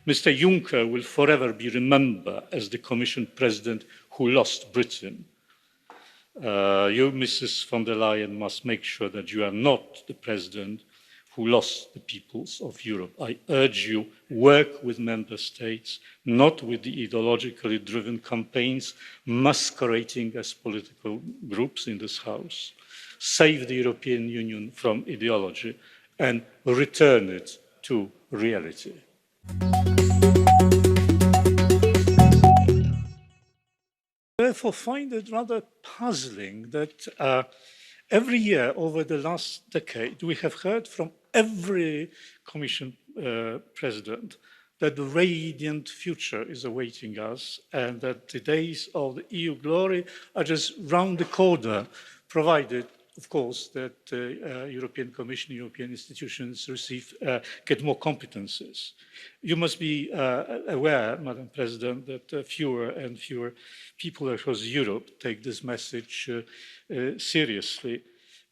Mr. Juncker will forever be remembered as the Commission President who lost Britain. You, Mrs. von der Leyen, must make sure that you are not the President who lost the peoples of Europe. I urge you, work with member states, not with the ideologically driven campaigns masquerading as political groups in this House. Save the European Union from ideology and return it to reality. Therefore, find it rather puzzling that every year over the last decade, we have heard from every Commission President that the radiant future is awaiting us and that the days of the EU glory are just round the corner, provided, of course, that the European Commission, European institutions get more competences. You must be aware, Madam President, that fewer and fewer people across Europe take this message seriously.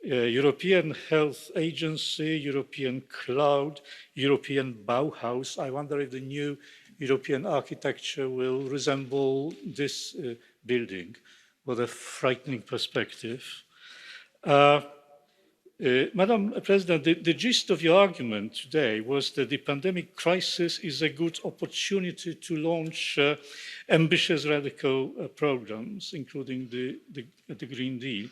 European Health Agency, European Cloud, European Bauhaus. I wonder if the new European architecture will resemble this building. What a frightening perspective. Madam President, the gist of your argument today was that the pandemic crisis is a good opportunity to launch ambitious radical programs, including the Green Deal.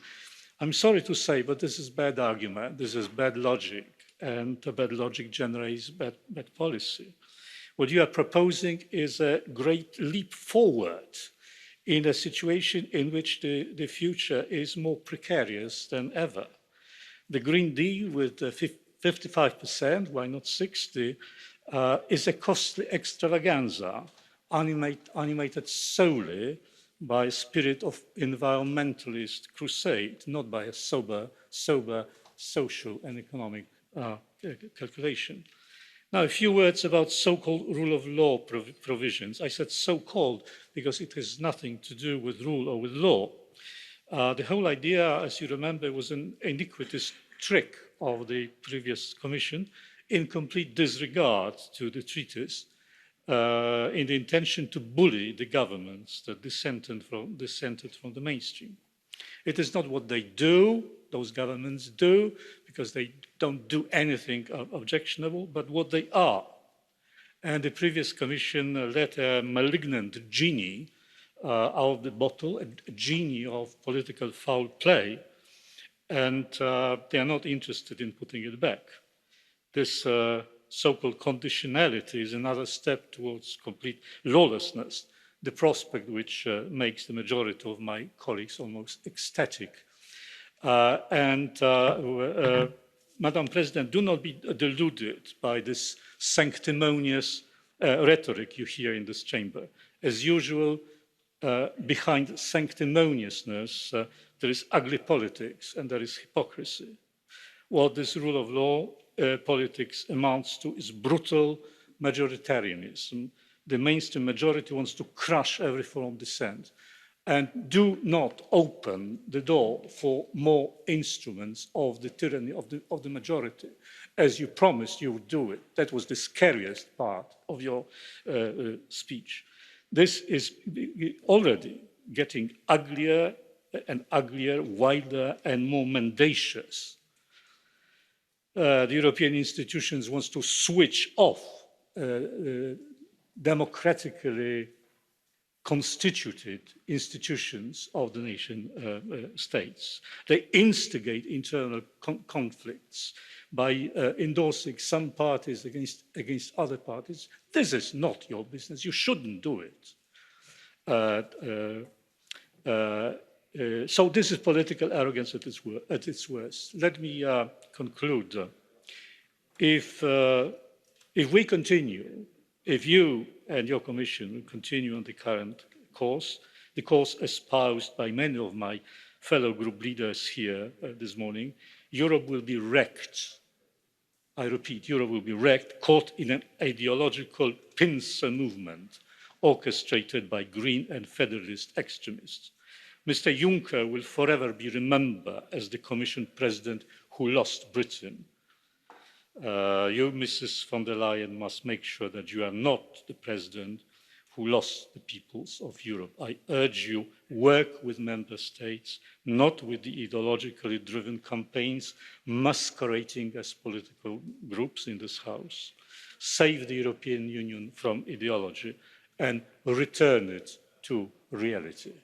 I'm sorry to say, but this is bad argument. This is bad logic, and bad logic generates bad policy. What you are proposing is a great leap forward in a situation in which the future is more precarious than ever. The Green Deal with 55%, why not 60%, is a costly extravaganza animated solely by a spirit of environmentalist crusade, not by a sober social and economic calculation. Now, a few words about so-called rule of law provisions. I said so-called because it has nothing to do with rule or with law. The whole idea, as you remember, was an iniquitous trick of the previous Commission in complete disregard to the treaties, in the intention to bully the governments that dissented from the mainstream. It is not what they do, those governments do, because they don't do anything objectionable, but what they are. And the previous Commission let a malignant genie out of the bottle, a genie of political foul play, and they are not interested in putting it back. This so-called conditionality is another step towards complete lawlessness, the prospect which makes the majority of my colleagues almost ecstatic. Madam President, do not be deluded by this sanctimonious rhetoric you hear in this chamber. As usual, behind sanctimoniousness, there is ugly politics and there is hypocrisy. What this rule of law politics amounts to is brutal majoritarianism. The mainstream majority wants to crush every form of dissent. And do not open the door for more instruments of the tyranny of the majority, as you promised you would do it. That was the scariest part of your speech. This is already getting uglier and uglier, wilder and more mendacious. The European institutions want to switch off democratically constituted institutions of the nation states. They instigate internal conflicts by endorsing some parties against other parties. This is not your business. You shouldn't do it. So this is political arrogance at its worst. Let me conclude. If we continue, if you and your Commission will continue on the current course, the course espoused by many of my fellow group leaders here this morning, Europe will be wrecked. I repeat, Europe will be wrecked, caught in an ideological pincer movement orchestrated by green and federalist extremists. Mr. Juncker will forever be remembered as the Commission President who lost Britain. You, Mrs. von der Leyen, must make sure that you are not the president who lost the peoples of Europe. I urge you, work with member states, not with the ideologically driven campaigns masquerading as political groups in this House. Save the European Union from ideology and return it to reality.